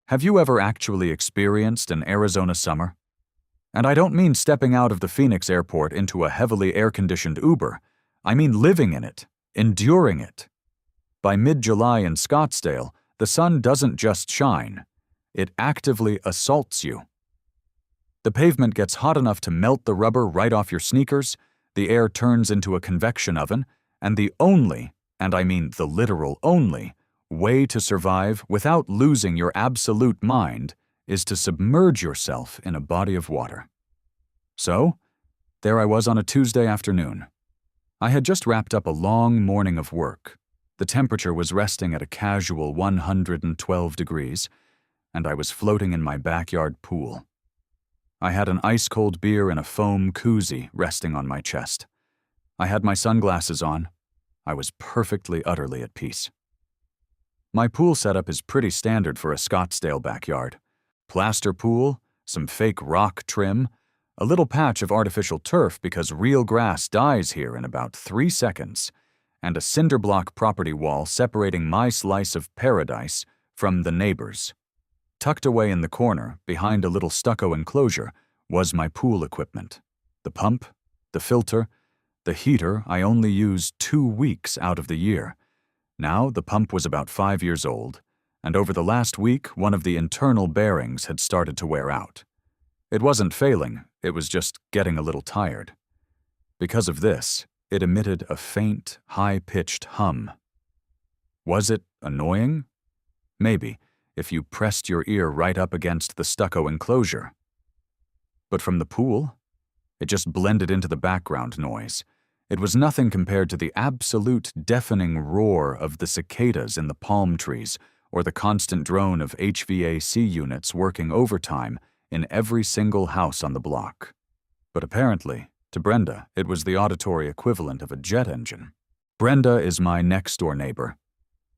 Have you ever actually experienced an Arizona summer? And I don't mean stepping out of the Phoenix airport into a heavily air-conditioned Uber. I mean living in it, enduring it. By mid-July in Scottsdale, the sun doesn't just shine. It actively assaults you. The pavement gets hot enough to melt the rubber right off your sneakers, the air turns into a convection oven, and the only, and I mean the literal only, way to survive without losing your absolute mind is to submerge yourself in a body of water. So, there I was on a Tuesday afternoon. I had just wrapped up a long morning of work. The temperature was resting at a casual 112 degrees, and I was floating in my backyard pool. I had an ice-cold beer in a foam koozie resting on my chest. I had my sunglasses on. I was perfectly, utterly at peace. My pool setup is pretty standard for a Scottsdale backyard. Plaster pool, some fake rock trim, a little patch of artificial turf because real grass dies here in about 3 seconds, and a cinder block property wall separating my slice of paradise from the neighbor's. Tucked away in the corner, behind a little stucco enclosure, was my pool equipment. The pump, the filter, the heater I only use 2 weeks out of the year. Now the pump was about 5 years old, and over the last week one of the internal bearings had started to wear out. It wasn't failing, it was just getting a little tired. Because of this, it emitted a faint, high-pitched hum. Was it annoying? Maybe, if you pressed your ear right up against the stucco enclosure. But from the pool, it just blended into the background noise. It was nothing compared to the absolute deafening roar of the cicadas in the palm trees or the constant drone of HVAC units working overtime in every single house on the block. But apparently, to Brenda, it was the auditory equivalent of a jet engine. Brenda is my next-door neighbor.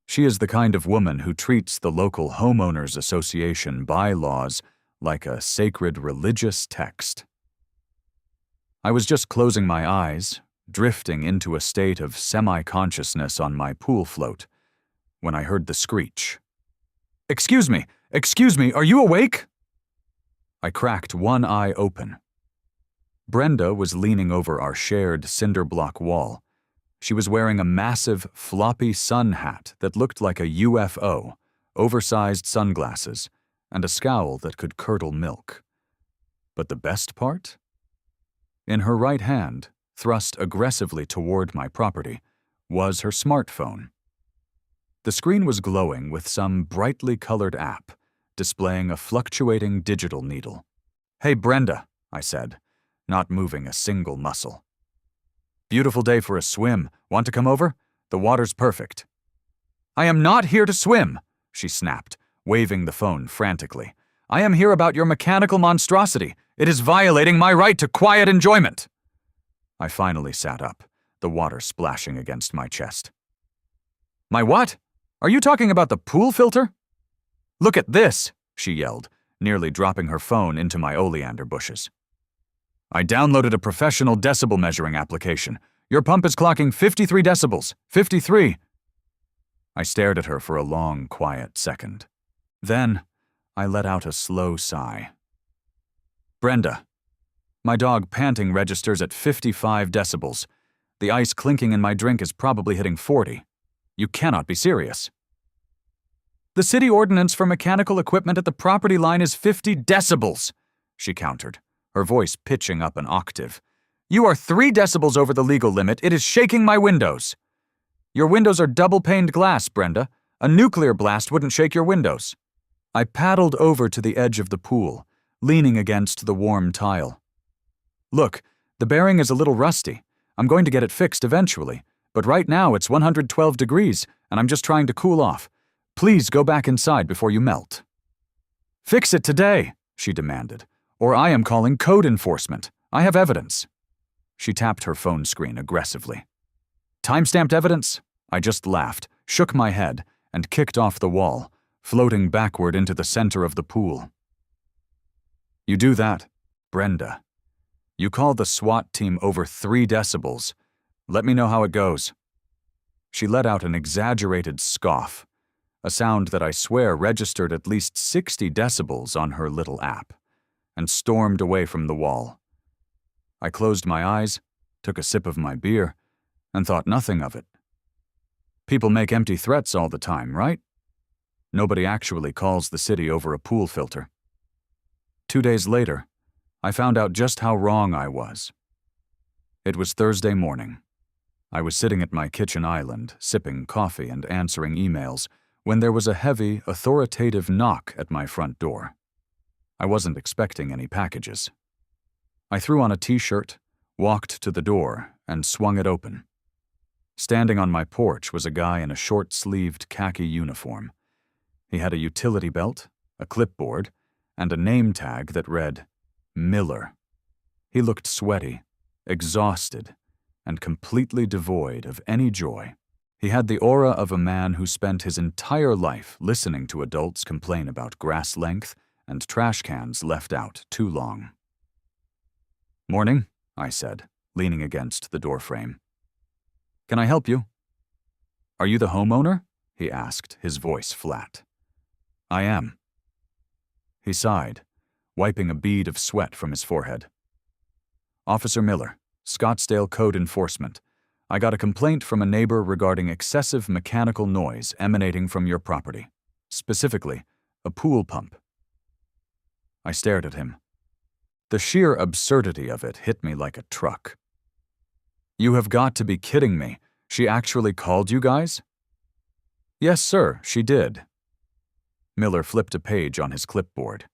She is the kind of woman who treats the local homeowners association bylaws like a sacred religious text. I was just closing my eyes, drifting into a state of semi-consciousness on my pool float, when I heard the screech. Excuse me, are you awake?" I cracked one eye open. Brenda was leaning over our shared cinder block wall. She was wearing a massive, floppy sun hat that looked like a UFO, oversized sunglasses, and a scowl that could curdle milk. But the best part? In her right hand, thrust aggressively toward my property, was her smartphone. The screen was glowing with some brightly colored app, displaying a fluctuating digital needle. "Hey, Brenda," I said, not moving a single muscle. "Beautiful day for a swim. Want to come over? The water's perfect." "I am not here to swim," she snapped, waving the phone frantically. "I am here about your mechanical monstrosity. It is violating my right to quiet enjoyment." I finally sat up, the water splashing against my chest. "My what? Are you talking about the pool filter?" "Look at this," she yelled, nearly dropping her phone into my oleander bushes. "I downloaded a professional decibel measuring application. Your pump is clocking 53 decibels. 53. I stared at her for a long, quiet second. Then, I let out a slow sigh. "Brenda, my dog panting registers at 55 decibels. The ice clinking in my drink is probably hitting 40. You cannot be serious." "The city ordinance for mechanical equipment at the property line is 50 decibels, she countered, her voice pitching up an octave. "You are 3 decibels over the legal limit. It is shaking my windows." "Your windows are double-paned glass, Brenda. A nuclear blast wouldn't shake your windows." I paddled over to the edge of the pool, leaning against the warm tile. "Look, the bearing is a little rusty. I'm going to get it fixed eventually, but right now it's 112 degrees, and I'm just trying to cool off. Please go back inside before you melt." "Fix it today," she demanded, "or I am calling code enforcement. I have evidence." She tapped her phone screen aggressively. "Time-stamped evidence?" I just laughed, shook my head, and kicked off the wall, floating backward into the center of the pool. "You do that, Brenda. You call the SWAT team over 3 decibels. Let me know how it goes." She let out an exaggerated scoff, a sound that I swear registered at least 60 decibels on her little app, and stormed away from the wall. I closed my eyes, took a sip of my beer, and thought nothing of it. People make empty threats all the time, right? Nobody actually calls the city over a pool filter. 2 days later, I found out just how wrong I was. It was Thursday morning. I was sitting at my kitchen island, sipping coffee and answering emails, when there was a heavy, authoritative knock at my front door. I wasn't expecting any packages. I threw on a t-shirt, walked to the door, and swung it open. Standing on my porch was a guy in a short-sleeved khaki uniform. He had a utility belt, a clipboard, and a name tag that read, Miller. He looked sweaty, exhausted, and completely devoid of any joy. He had the aura of a man who spent his entire life listening to adults complain about grass length and trash cans left out too long. "Morning," I said, leaning against the doorframe. "Can I help you?" "Are you the homeowner?" he asked, his voice flat. "I am." He sighed, wiping a bead of sweat from his forehead. "Officer Miller, Scottsdale Code Enforcement. I got a complaint from a neighbor regarding excessive mechanical noise emanating from your property, specifically a pool pump." I stared at him. The sheer absurdity of it hit me like a truck. "You have got to be kidding me. She actually called you guys?" "Yes, sir, she did." Miller flipped a page on his clipboard.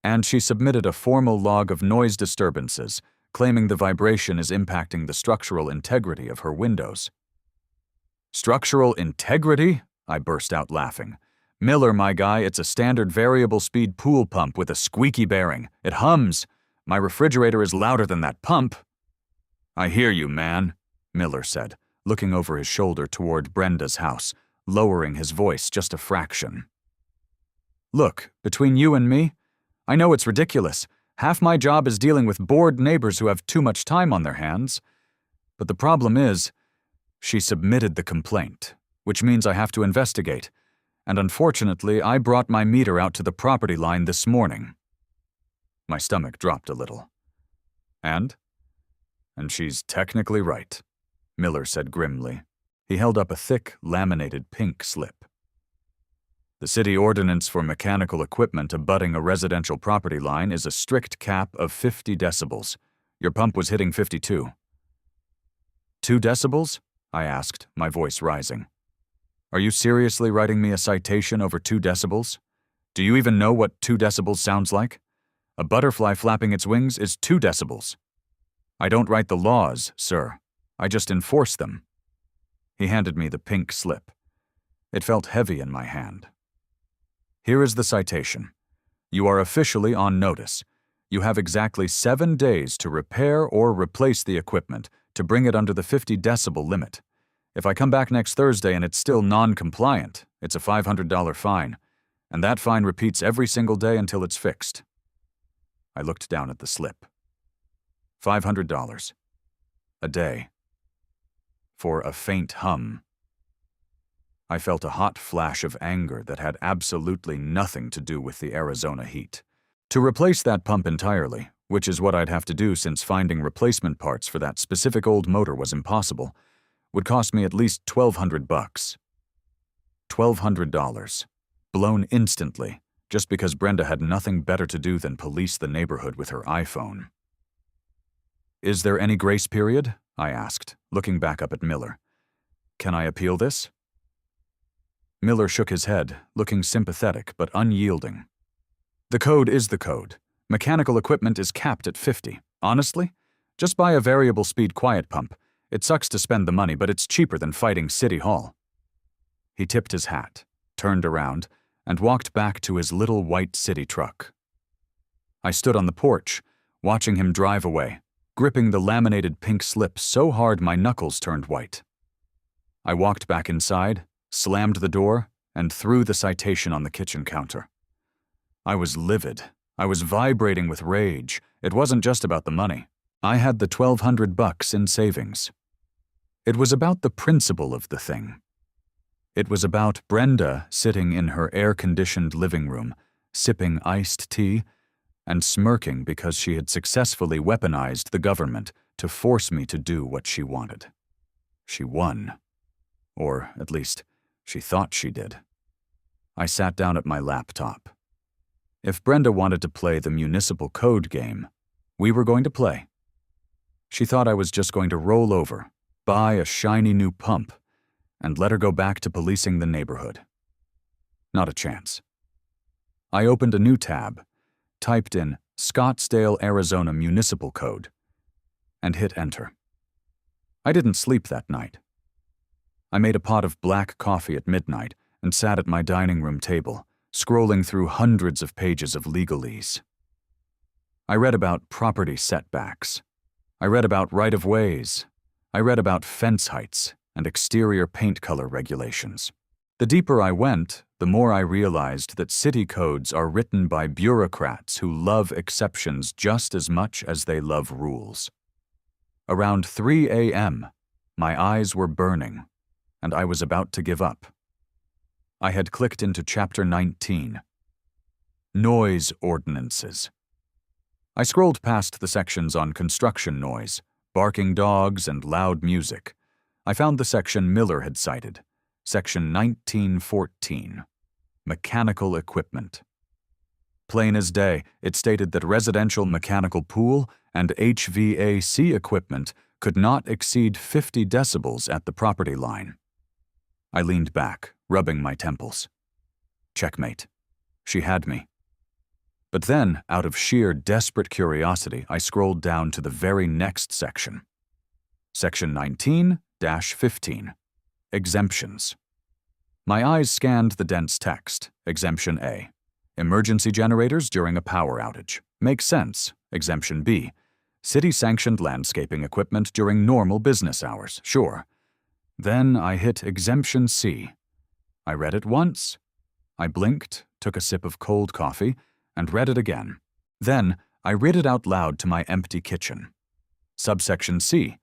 "And she submitted a formal log of noise disturbances, claiming the vibration is impacting the structural integrity of her windows." "Structural integrity?" I burst out laughing. "Miller, my guy, it's a standard variable speed pool pump with a squeaky bearing. It hums. My refrigerator is louder than that pump." "I hear you, man," Miller said, looking over his shoulder toward Brenda's house, lowering his voice just a fraction. "Look, between you and me, I know it's ridiculous. Half my job is dealing with bored neighbors who have too much time on their hands. But the problem is, she submitted the complaint, which means I have to investigate. And unfortunately, I brought my meter out to the property line this morning." My stomach dropped a little. And she's technically right," Miller said grimly. He held up a thick, laminated pink slip. "The city ordinance for mechanical equipment abutting a residential property line is a strict cap of 50 decibels. Your pump was hitting 52. 2 decibels? I asked, my voice rising. "Are you seriously writing me a citation over 2 decibels? Do you even know what 2 decibels sounds like? A butterfly flapping its wings is 2 decibels. I don't write the laws, sir. I just enforce them." He handed me the pink slip. It felt heavy in my hand. "Here is the citation. You are officially on notice. You have exactly 7 days to repair or replace the equipment to bring it under the 50 decibel limit. If I come back next Thursday and it's still non-compliant, it's a $500 fine, and that fine repeats every single day until it's fixed." I looked down at the slip. $500. A day. For a faint hum. I felt a hot flash of anger that had absolutely nothing to do with the Arizona heat. To replace that pump entirely, which is what I'd have to do since finding replacement parts for that specific old motor was impossible, would cost me at least $1,200. $1,200. Blown instantly, just because Brenda had nothing better to do than police the neighborhood with her iPhone. "Is there any grace period?" I asked, looking back up at Miller. "Can I appeal this?" Miller shook his head, looking sympathetic but unyielding. "The code is the code. Mechanical equipment is capped at 50. Honestly, just buy a variable speed quiet pump. It sucks to spend the money, but it's cheaper than fighting City Hall." He tipped his hat, turned around, and walked back to his little white city truck. I stood on the porch, watching him drive away, gripping the laminated pink slip so hard my knuckles turned white. I walked back inside, slammed the door, and threw the citation on the kitchen counter. I was livid. I was vibrating with rage. It wasn't just about the money. I had the $1,200 in savings. It was about the principle of the thing. It was about Brenda sitting in her air-conditioned living room, sipping iced tea, and smirking because she had successfully weaponized the government to force me to do what she wanted. She won. Or, at least, she thought she did. I sat down at my laptop. If Brenda wanted to play the municipal code game, we were going to play. She thought I was just going to roll over, buy a shiny new pump, and let her go back to policing the neighborhood. Not a chance. I opened a new tab, typed in Scottsdale, Arizona Municipal Code, and hit enter. I didn't sleep that night. I made a pot of black coffee at midnight and sat at my dining room table, scrolling through hundreds of pages of legalese. I read about property setbacks. I read about right-of-ways. I read about fence heights and exterior paint color regulations. The deeper I went, the more I realized that city codes are written by bureaucrats who love exceptions just as much as they love rules. Around 3 a.m., my eyes were burning, and I was about to give up. I had clicked into Chapter 19. Noise Ordinances. I scrolled past the sections on construction noise, barking dogs, and loud music. I found the section Miller had cited, Section 1914, Mechanical Equipment. Plain as day, it stated that residential mechanical pool and HVAC equipment could not exceed 50 decibels at the property line. I leaned back, rubbing my temples. Checkmate. She had me. But then, out of sheer desperate curiosity, I scrolled down to the very next section. Section 19-15. Exemptions. My eyes scanned the dense text. Exemption A. Emergency generators during a power outage. Makes sense. Exemption B. City-sanctioned landscaping equipment during normal business hours. Sure. Then I hit Exemption C. I read it once. I blinked, took a sip of cold coffee, and read it again. Then I read it out loud to my empty kitchen. Subsection C.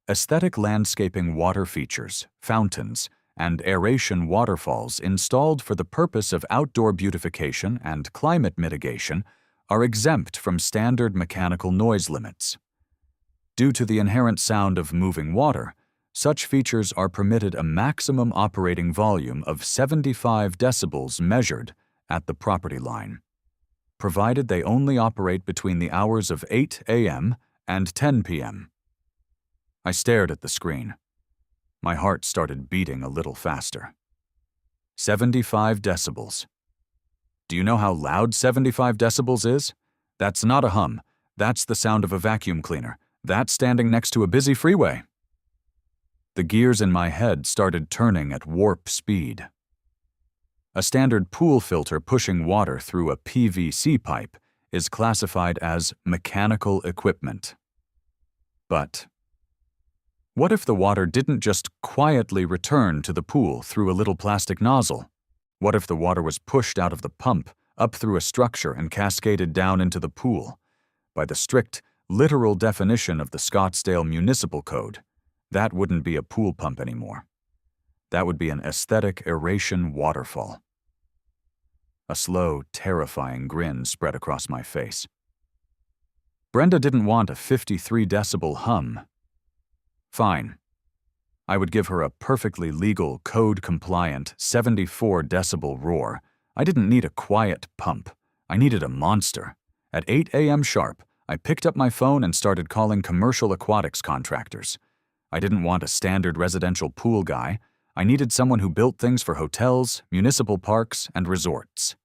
Aesthetic landscaping water features, fountains, and aeration waterfalls installed for the purpose of outdoor beautification and climate mitigation are exempt from standard mechanical noise limits. Due to the inherent sound of moving water, such features are permitted a maximum operating volume of 75 decibels measured at the property line, provided they only operate between the hours of 8 a.m. and 10 p.m. I stared at the screen. My heart started beating a little faster. 75 decibels. Do you know how loud 75 decibels is? That's not a hum. That's the sound of a vacuum cleaner. That's standing next to a busy freeway. The gears in my head started turning at warp speed. A standard pool filter pushing water through a PVC pipe is classified as mechanical equipment. But what if the water didn't just quietly return to the pool through a little plastic nozzle? What if the water was pushed out of the pump, up through a structure, and cascaded down into the pool? By the strict, literal definition of the Scottsdale Municipal Code, that wouldn't be a pool pump anymore. That would be an aesthetic aeration waterfall. A slow, terrifying grin spread across my face. Brenda didn't want a 53-decibel hum. Fine. I would give her a perfectly legal, code-compliant 74-decibel roar. I didn't need a quiet pump. I needed a monster. At 8 a.m. sharp, I picked up my phone and started calling commercial aquatics contractors. I didn't want a standard residential pool guy. I needed someone who built things for hotels, municipal parks, and resorts.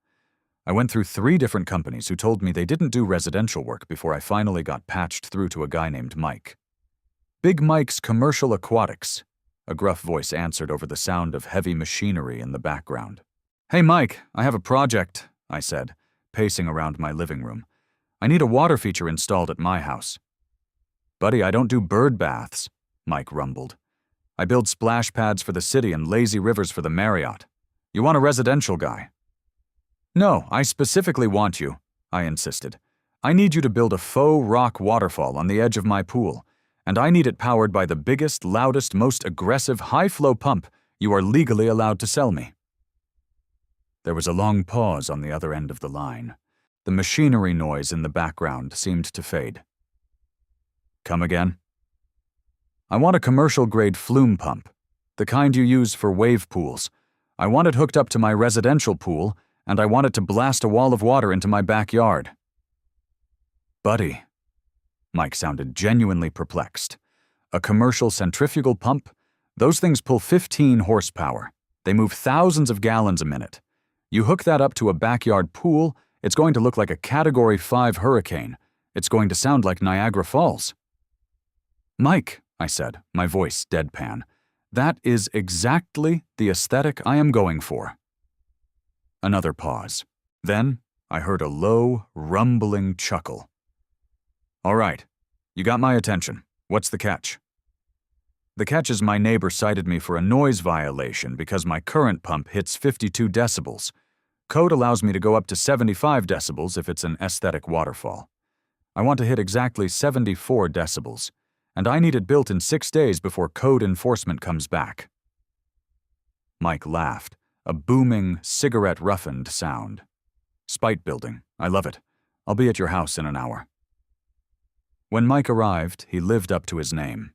I went through 3 different companies who told me they didn't do residential work before I finally got patched through to a guy named Mike. Big Mike's Commercial Aquatics, a gruff voice answered over the sound of heavy machinery in the background. Hey Mike, I have a project, I said, pacing around my living room. I need a water feature installed at my house. Buddy, I don't do bird baths, Mike rumbled. I build splash pads for the city and lazy rivers for the Marriott. You want a residential guy? No, I specifically want you, I insisted. I need you to build a faux rock waterfall on the edge of my pool, and I need it powered by the biggest, loudest, most aggressive high-flow pump You are legally allowed to sell me." There was a long pause on the other end of the line. The machinery noise in the background seemed to fade. "Come again?" "I want a commercial-grade flume pump, the kind you use for wave pools. I want it hooked up to my residential pool, and I want it to blast a wall of water into my backyard." "Buddy," Mike sounded genuinely perplexed. "A commercial centrifugal pump? Those things pull 15 horsepower. They move thousands of gallons a minute. You hook that up to a backyard pool, it's going to look like a Category 5 hurricane. It's going to sound like Niagara Falls." "Mike," I said, my voice deadpan, "that is exactly the aesthetic I am going for." Another pause. Then I heard a low, rumbling chuckle. "All right, you got my attention. What's the catch?" "The catch is my neighbor cited me for a noise violation because my current pump hits 52 decibels. Code allows me to go up to 75 decibels if it's an aesthetic waterfall. I want to hit exactly 74 decibels, and I need it built in 6 days before code enforcement comes back." Mike laughed, a booming, cigarette-roughened sound. "Spite building. I love it. I'll be at your house in an hour." When Mike arrived, he lived up to his name.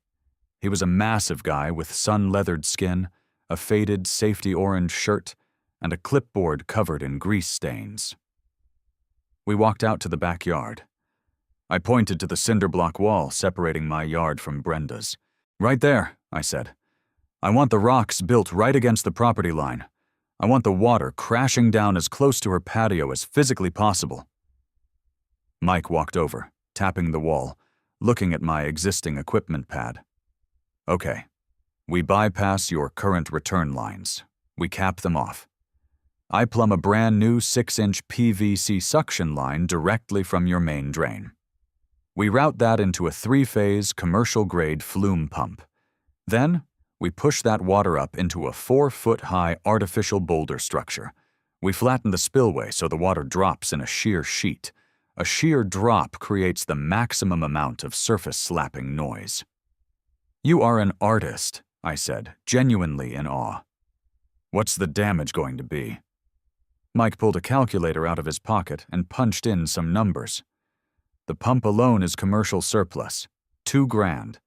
He was a massive guy with sun-leathered skin, a faded safety orange shirt, and a clipboard covered in grease stains. We walked out to the backyard. I pointed to the cinder block wall separating my yard from Brenda's. "Right there," I said. "I want the rocks built right against the property line. I want the water crashing down as close to her patio as physically possible." Mike walked over, tapping the wall, looking at my existing equipment pad. "Okay, we bypass your current return lines. We cap them off. I plumb a brand new 6-inch PVC suction line directly from your main drain. We route that into a 3-phase commercial-grade flume pump. Then, we push that water up into a 4-foot-high artificial boulder structure. We flatten the spillway so the water drops in a shear sheet. A sheer drop creates the maximum amount of surface slapping noise." "You are an artist," I said, genuinely in awe. "What's the damage going to be?" Mike pulled a calculator out of his pocket and punched in some numbers. "The pump alone is commercial surplus, $2,000.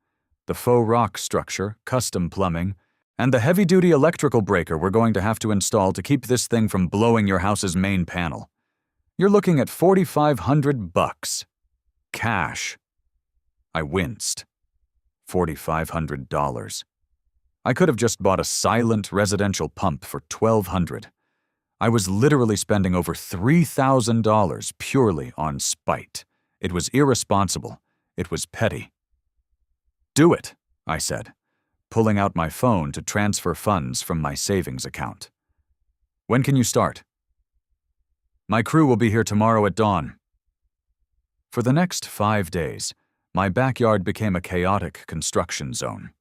The faux rock structure, custom plumbing, and the heavy-duty electrical breaker we're going to have to install to keep this thing from blowing your house's main panel. You're looking at $4,500. Cash." I winced. $4,500. I could have just bought a silent residential pump for $1,200. I was literally spending over $3,000 purely on spite. It was irresponsible. It was petty. "Do it," I said, pulling out my phone to transfer funds from my savings account. "When can you start?" "My crew will be here tomorrow at dawn." For the next 5 days, my backyard became a chaotic construction zone.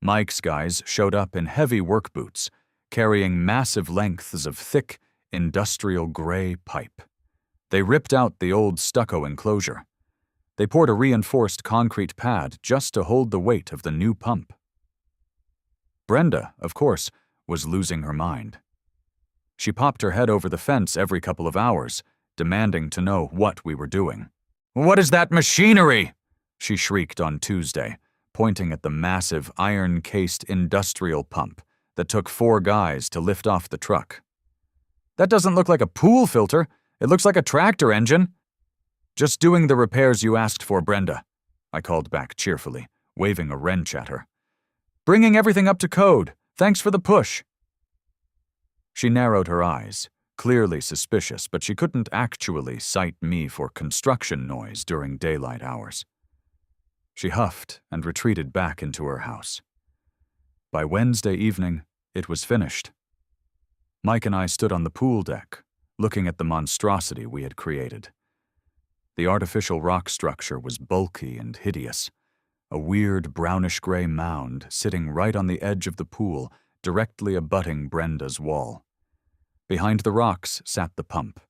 Mike's guys showed up in heavy work boots, carrying massive lengths of thick, industrial gray pipe. They ripped out the old stucco enclosure. They poured a reinforced concrete pad just to hold the weight of the new pump. Brenda, of course, was losing her mind. She popped her head over the fence every couple of hours, demanding to know what we were doing. "What is that machinery?" she shrieked on Tuesday, pointing at the massive iron-cased industrial pump that took 4 guys to lift off the truck. "That doesn't look like a pool filter. It looks like a tractor engine." "Just doing the repairs you asked for, Brenda," I called back cheerfully, waving a wrench at her. "Bringing everything up to code. Thanks for the push." She narrowed her eyes, clearly suspicious, but she couldn't actually cite me for construction noise during daylight hours. She huffed and retreated back into her house. By Wednesday evening, it was finished. Mike and I stood on the pool deck, looking at the monstrosity we had created. The artificial rock structure was bulky and hideous, a weird brownish-gray mound sitting right on the edge of the pool, directly abutting Brenda's wall. Behind the rocks sat the pump.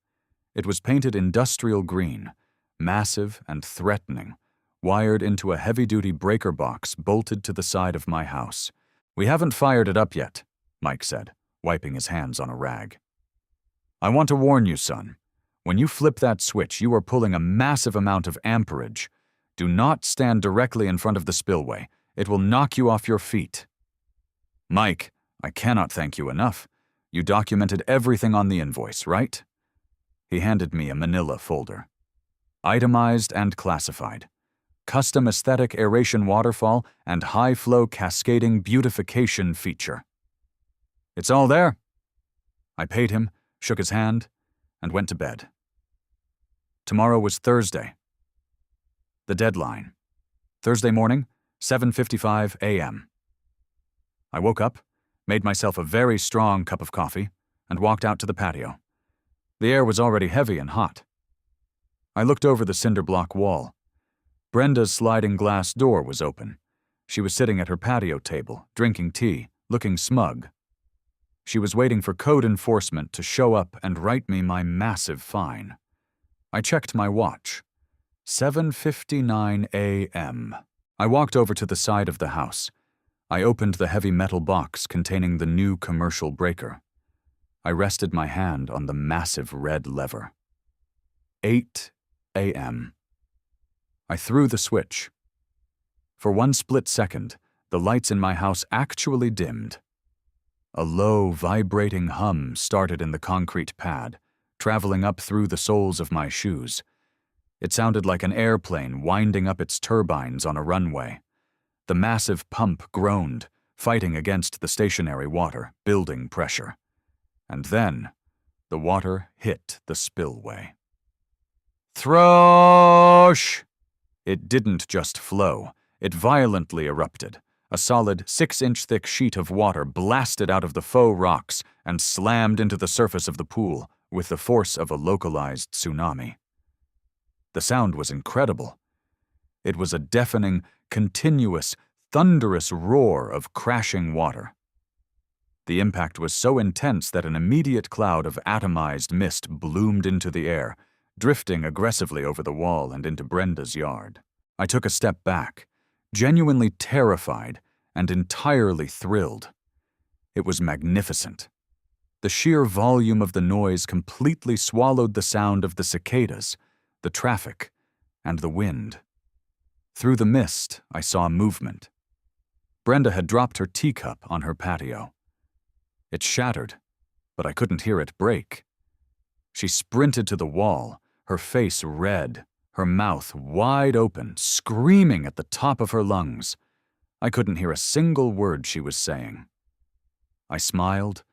It was painted industrial green, massive and threatening, wired into a heavy-duty breaker box bolted to the side of my house. "We haven't fired it up yet," Mike said, wiping his hands on a rag. I want to warn you, son. When you flip that switch, you are pulling a massive amount of amperage. Do not stand directly in front of the spillway. It will knock you off your feet. Mike, I cannot thank you enough. You documented everything on the invoice, right? He handed me a manila folder. Itemized and classified. Custom aesthetic aeration waterfall and high-flow cascading beautification feature. It's all there. I paid him, shook his hand, and went to bed. Tomorrow was Thursday. The deadline. Thursday morning, 7:55 a.m. I woke up, made myself a very strong cup of coffee, and walked out to the patio. The air was already heavy and hot. I looked over the cinder block wall. Brenda's sliding glass door was open. She was sitting at her patio table, drinking tea, looking smug. She was waiting for code enforcement to show up and write me my massive fine. I checked my watch. 7:59 a.m. I walked over to the side of the house. I opened the heavy metal box containing the new commercial breaker. I rested my hand on the massive red lever. 8 a.m. I threw the switch. For one split second, the lights in my house actually dimmed. A low, vibrating hum started in the concrete pad, traveling up through the soles of my shoes. It sounded like an airplane winding up its turbines on a runway. The massive pump groaned, fighting against the stationary water, building pressure. And then, the water hit the spillway. Throsh! It didn't just flow, it violently erupted. A solid 6-inch thick sheet of water blasted out of the faux rocks and slammed into the surface of the pool with the force of a localized tsunami. The sound was incredible. It was a deafening, continuous, thunderous roar of crashing water. The impact was so intense that an immediate cloud of atomized mist bloomed into the air, drifting aggressively over the wall and into Brenda's yard. I took a step back, genuinely terrified and entirely thrilled. It was magnificent. The sheer volume of the noise completely swallowed the sound of the cicadas, the traffic, and the wind. Through the mist, I saw movement. Brenda had dropped her teacup on her patio. It shattered, but I couldn't hear it break. She sprinted to the wall, her face red, her mouth wide open, screaming at the top of her lungs. I couldn't hear a single word she was saying. I smiled,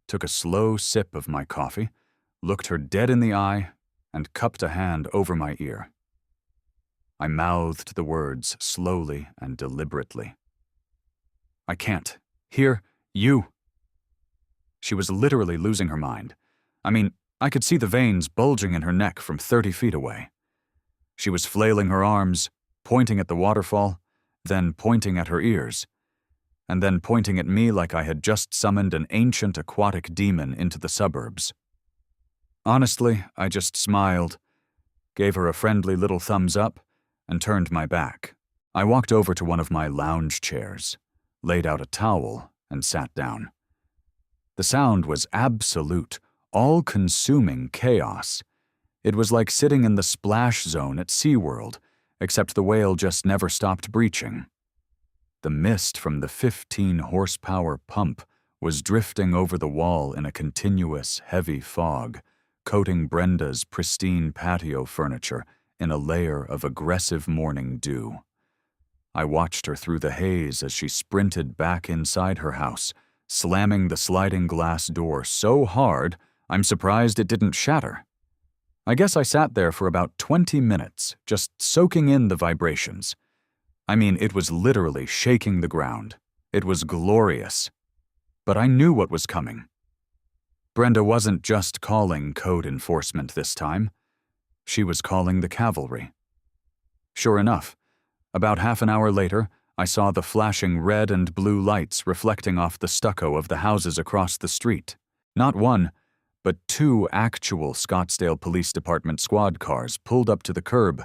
took a slow sip of my coffee, looked her dead in the eye, and cupped a hand over my ear. I mouthed the words slowly and deliberately. I can't. Here, you. She was literally losing her mind. I mean, I could see the veins bulging in her neck from 30 feet away. She was flailing her arms, pointing at the waterfall, then pointing at her ears, and then pointing at me like I had just summoned an ancient aquatic demon into the suburbs. Honestly, I just smiled, gave her a friendly little thumbs up, and turned my back. I walked over to one of my lounge chairs, laid out a towel, and sat down. The sound was absolute, all-consuming chaos. It was like sitting in the splash zone at SeaWorld, except the whale just never stopped breaching. The mist from the 15-horsepower pump was drifting over the wall in a continuous, heavy fog, coating Brenda's pristine patio furniture in a layer of aggressive morning dew. I watched her through the haze as she sprinted back inside her house, slamming the sliding glass door so hard I'm surprised it didn't shatter. I guess I sat there for about 20 minutes, just soaking in the vibrations. I mean, it was literally shaking the ground. It was glorious. But I knew what was coming. Brenda wasn't just calling code enforcement this time. She was calling the cavalry. Sure enough, about half an hour later, I saw the flashing red and blue lights reflecting off the stucco of the houses across the street. Not one, but 2 actual Scottsdale Police Department squad cars pulled up to the curb,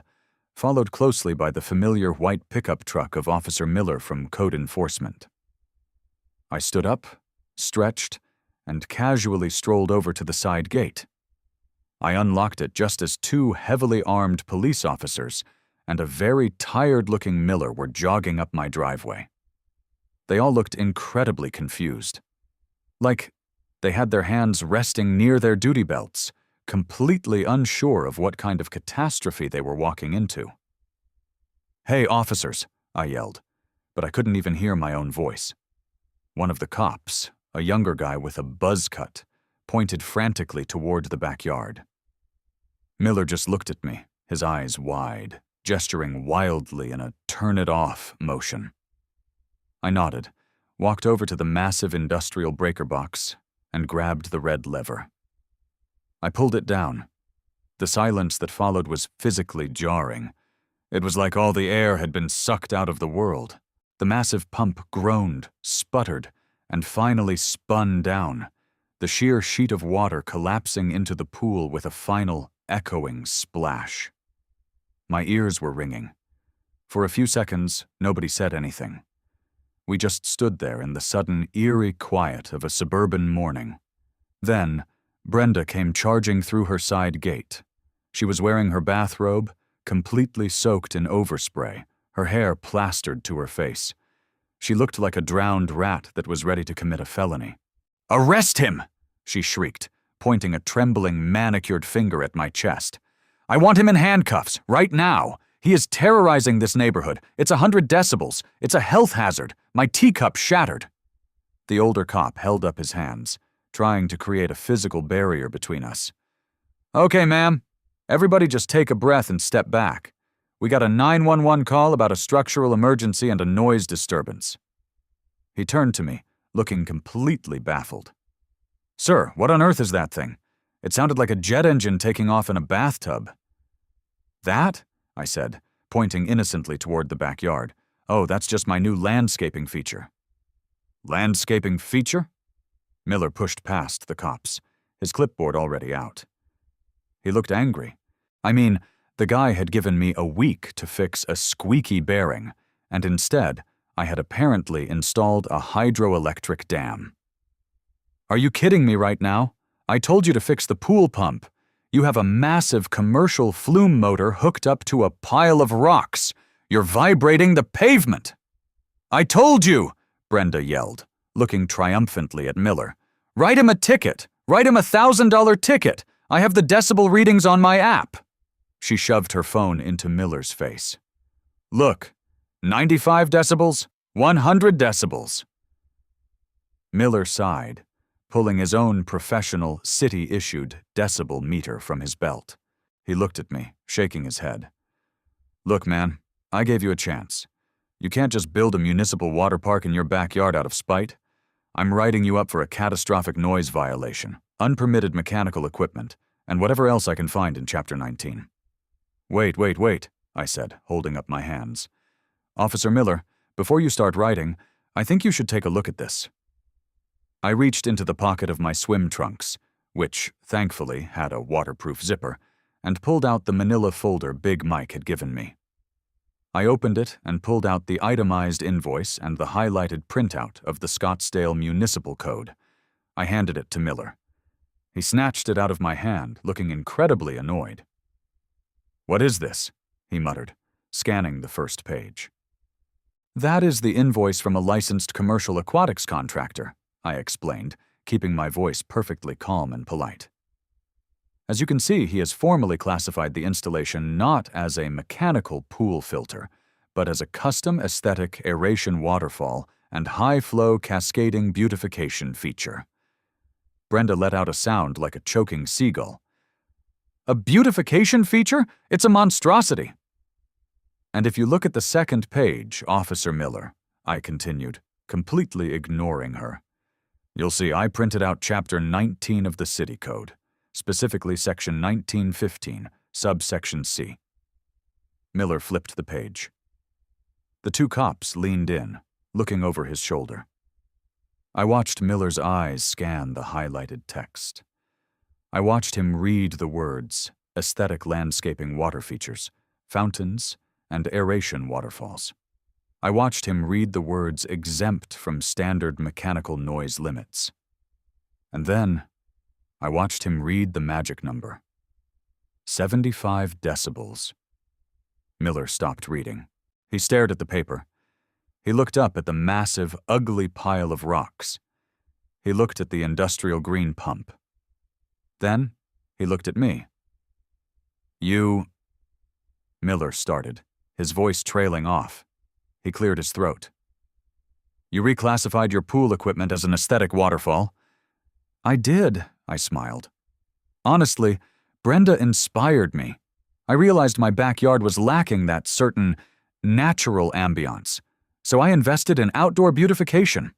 followed closely by the familiar white pickup truck of Officer Miller from Code Enforcement. I stood up stretched, and casually strolled over to the side gate. I unlocked it just as two heavily armed police officers and a very tired-looking miller were jogging up my driveway. They all looked incredibly confused. Like they had their hands resting near their duty belts, completely unsure of what kind of catastrophe they were walking into. "Hey, officers," I yelled, but I couldn't even hear my own voice. One of the cops, a younger guy with a buzz cut, pointed frantically toward the backyard. Miller just looked at me, his eyes wide, gesturing wildly in a turn-it-off motion. I nodded, walked over to the massive industrial breaker box, and grabbed the red lever. I pulled it down. The silence that followed was physically jarring. It was like all the air had been sucked out of the world. The massive pump groaned, sputtered, and finally spun down, the sheer sheet of water collapsing into the pool with a final, echoing splash. My ears were ringing. For a few seconds, nobody said anything. We just stood there in the sudden, eerie quiet of a suburban morning. Then, Brenda came charging through her side gate. She was wearing her bathrobe, completely soaked in overspray, her hair plastered to her face. She looked like a drowned rat that was ready to commit a felony. "Arrest him!" she shrieked, pointing a trembling, manicured finger at my chest. "I want him in handcuffs, right now. He is terrorizing this neighborhood. It's 100 decibels. It's a health hazard. My teacup shattered." The older cop held up his hands, trying to create a physical barrier between us. "Okay, ma'am. Everybody just take a breath and step back. We got a 911 call about a structural emergency and a noise disturbance." He turned to me, looking completely baffled. "Sir, what on earth is that thing? It sounded like a jet engine taking off in a bathtub." "That?" I said, pointing innocently toward the backyard. "Oh, that's just my new landscaping feature." "Landscaping feature?" Miller pushed past the cops, his clipboard already out. He looked angry. I mean, the guy had given me a week to fix a squeaky bearing, and instead, I had apparently installed a hydroelectric dam. "Are you kidding me right now? I told you to fix the pool pump. You have a massive commercial flume motor hooked up to a pile of rocks. You're vibrating the pavement." "I told you!" Brenda yelled, looking triumphantly at Miller. "Write him a ticket! Write him a $1,000 ticket! I have the decibel readings on my app." She shoved her phone into Miller's face. "Look, 95 decibels, 100 decibels. Miller sighed, pulling his own professional, city-issued decibel meter from his belt. He looked at me, shaking his head. "Look, man, I gave you a chance. You can't just build a municipal water park in your backyard out of spite. I'm writing you up for a catastrophic noise violation, unpermitted mechanical equipment, and whatever else I can find in Chapter 19. Wait, I said, holding up my hands. "Officer Miller, before you start writing, I think you should take a look at this." I reached into the pocket of my swim trunks, which, thankfully, had a waterproof zipper, and pulled out the manila folder Big Mike had given me. I opened it and pulled out the itemized invoice and the highlighted printout of the Scottsdale Municipal Code. I handed it to Miller. He snatched it out of my hand, looking incredibly annoyed. "What is this?" he muttered, scanning the first page. "That is the invoice from a licensed commercial aquatics contractor," I explained, keeping my voice perfectly calm and polite. As you can see, he has formally classified the installation not as a mechanical pool filter, but as a custom aesthetic aeration waterfall and high-flow cascading beautification feature. Brenda let out a sound like a choking seagull. "A beautification feature? It's a monstrosity." "And if you look at the second page, Officer Miller," I continued, completely ignoring her, "you'll see I printed out Chapter 19 of the City Code, specifically Section 1915, subsection C." Miller flipped the page. The two cops leaned in, looking over his shoulder. I watched Miller's eyes scan the highlighted text. I watched him read the words, aesthetic landscaping water features, fountains, and aeration waterfalls. I watched him read the words exempt from standard mechanical noise limits. And then, I watched him read the magic number. 75 decibels. Miller stopped reading. He stared at the paper. He looked up at the massive, ugly pile of rocks. He looked at the industrial green pump. Then, he looked at me. You... Miller started, his voice trailing off. He cleared his throat. You reclassified your pool equipment as an aesthetic waterfall. I did, I smiled. Honestly, Brenda inspired me. I realized my backyard was lacking that certain natural ambiance, so I invested in outdoor beautification.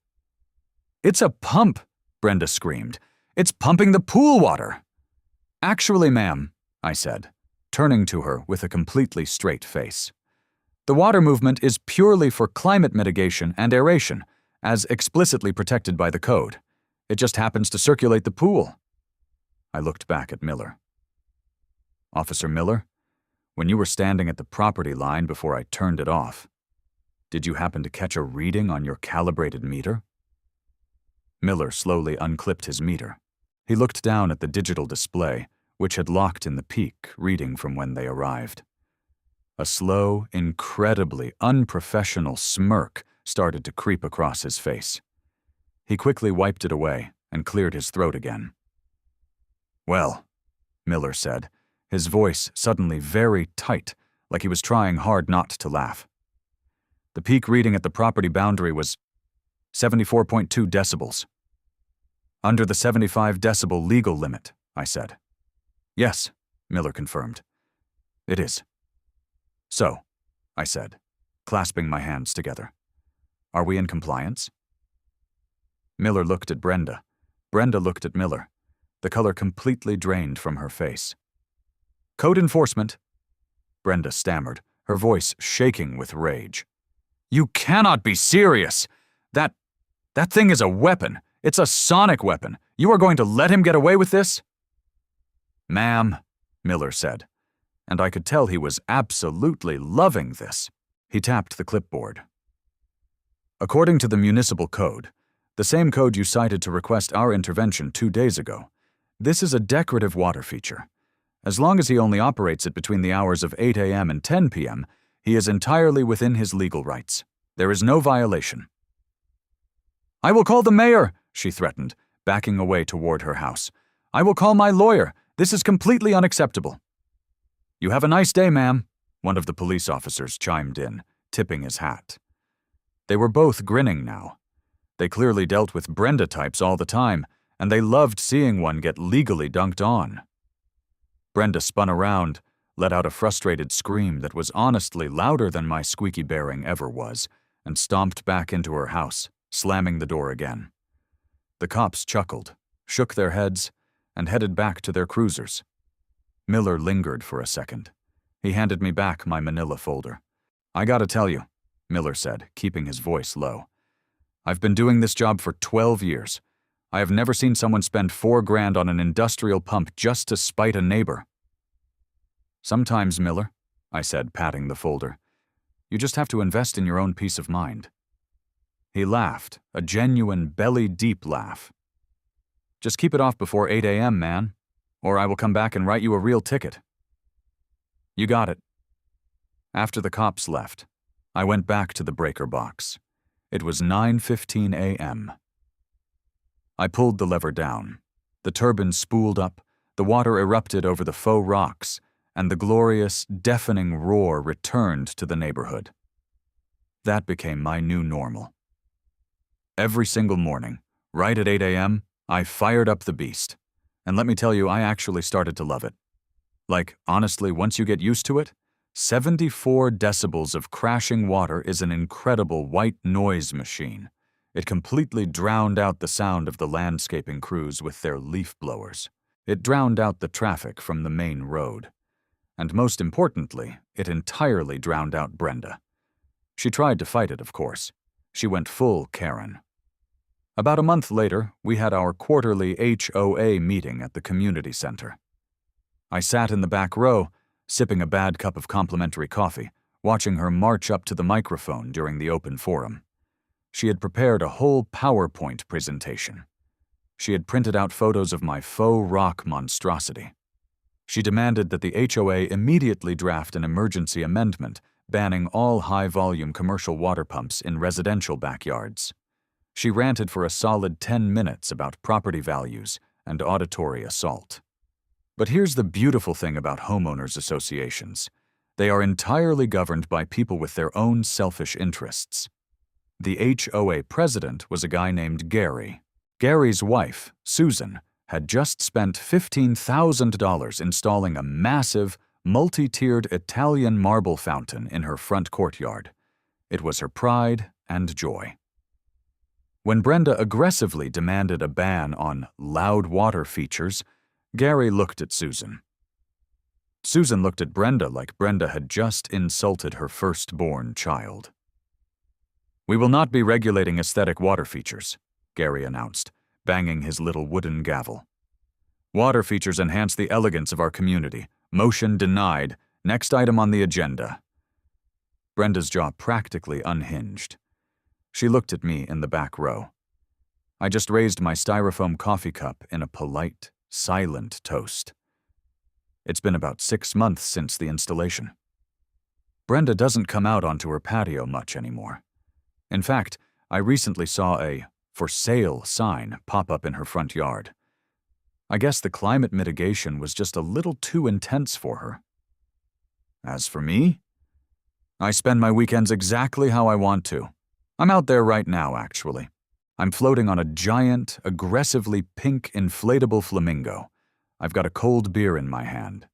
It's a pump, Brenda screamed. It's pumping the pool water. Actually, ma'am, I said, turning to her with a completely straight face. The water movement is purely for climate mitigation and aeration, as explicitly protected by the code. It just happens to circulate the pool. I looked back at Miller. Officer Miller, when you were standing at the property line before I turned it off, did you happen to catch a reading on your calibrated meter? Miller slowly unclipped his meter. He looked down at the digital display, which had locked in the peak, reading from when they arrived. A slow, incredibly unprofessional smirk started to creep across his face. He quickly wiped it away and cleared his throat again. Well, Miller said, his voice suddenly very tight, like he was trying hard not to laugh. The peak reading at the property boundary was 74.2 decibels. Under the 75 decibel legal limit, I said. Yes, Miller confirmed. It is. So, I said, clasping my hands together. Are we in compliance? Miller looked at Brenda. Brenda looked at Miller. The color completely drained from her face. Code enforcement, Brenda stammered, her voice shaking with rage. You cannot be serious! That thing is a weapon. It's a sonic weapon. You are going to let him get away with this? Ma'am, Miller said, and I could tell he was absolutely loving this. He tapped the clipboard. According to the municipal code, the same code you cited to request our intervention 2 days ago, this is a decorative water feature. As long as he only operates it between the hours of 8 a.m. and 10 p.m., he is entirely within his legal rights. There is no violation. I will call the mayor, she threatened, backing away toward her house. I will call my lawyer. This is completely unacceptable. You have a nice day, ma'am, one of the police officers chimed in, tipping his hat. They were both grinning now. They clearly dealt with Brenda types all the time, and they loved seeing one get legally dunked on. Brenda spun around, let out a frustrated scream that was honestly louder than my squeaky bearing ever was, and stomped back into her house, slamming the door again. The cops chuckled, shook their heads, and headed back to their cruisers. Miller lingered for a second. He handed me back my manila folder. I gotta tell you, Miller said, keeping his voice low. I've been doing this job for 12 years. I have never seen someone spend $4 grand on an industrial pump just to spite a neighbor. Sometimes, Miller, I said, patting the folder, you just have to invest in your own peace of mind. He laughed, a genuine belly-deep laugh. Just keep it off before 8 a.m., man, or I will come back and write you a real ticket. You got it. After the cops left, I went back to the breaker box. It was 9:15 a.m. I pulled the lever down. The turbine spooled up, the water erupted over the faux rocks, and the glorious, deafening roar returned to the neighborhood. That became my new normal. Every single morning, right at 8 a.m., I fired up the beast. And let me tell you, I actually started to love it. Like, honestly, once you get used to it, 74 decibels of crashing water is an incredible white noise machine. It completely drowned out the sound of the landscaping crews with their leaf blowers. It drowned out the traffic from the main road. And most importantly, it entirely drowned out Brenda. She tried to fight it, of course. She went full Karen. About a month later, we had our quarterly HOA meeting at the community center. I sat in the back row, sipping a bad cup of complimentary coffee, watching her march up to the microphone during the open forum. She had prepared a whole PowerPoint presentation. She had printed out photos of my faux rock monstrosity. She demanded that the HOA immediately draft an emergency amendment banning all high-volume commercial water pumps in residential backyards. She ranted for a solid 10 minutes about property values and auditory assault. But here's the beautiful thing about homeowners associations. They are entirely governed by people with their own selfish interests. The HOA president was a guy named Gary. Gary's wife, Susan, had just spent $15,000 installing a massive, multi-tiered Italian marble fountain in her front courtyard. It was her pride and joy. When Brenda aggressively demanded a ban on loud water features, Gary looked at Susan. Susan looked at Brenda like Brenda had just insulted her firstborn child. "We will not be regulating aesthetic water features," Gary announced, banging his little wooden gavel. "Water features enhance the elegance of our community. Motion denied. Next item on the agenda." Brenda's jaw practically unhinged. She looked at me in the back row. I just raised my styrofoam coffee cup in a polite, silent toast. It's been about 6 months since the installation. Brenda doesn't come out onto her patio much anymore. In fact, I recently saw a "for sale" sign pop up in her front yard. I guess the climate mitigation was just a little too intense for her. As for me, I spend my weekends exactly how I want to. I'm out there right now, actually. I'm floating on a giant, aggressively pink inflatable flamingo. I've got a cold beer in my hand.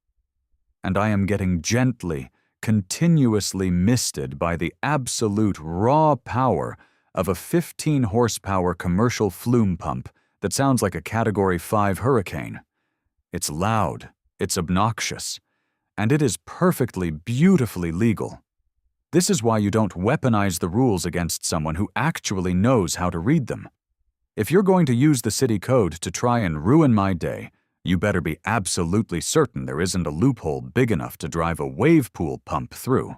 And I am getting gently, continuously misted by the absolute raw power of a 15-horsepower commercial flume pump that sounds like a Category 5 hurricane. It's loud, it's obnoxious, and it is perfectly, beautifully legal. This is why you don't weaponize the rules against someone who actually knows how to read them. If you're going to use the city code to try and ruin my day, you better be absolutely certain there isn't a loophole big enough to drive a wave pool pump through.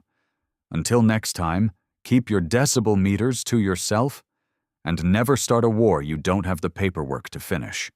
Until next time, keep your decibel meters to yourself, and never start a war you don't have the paperwork to finish.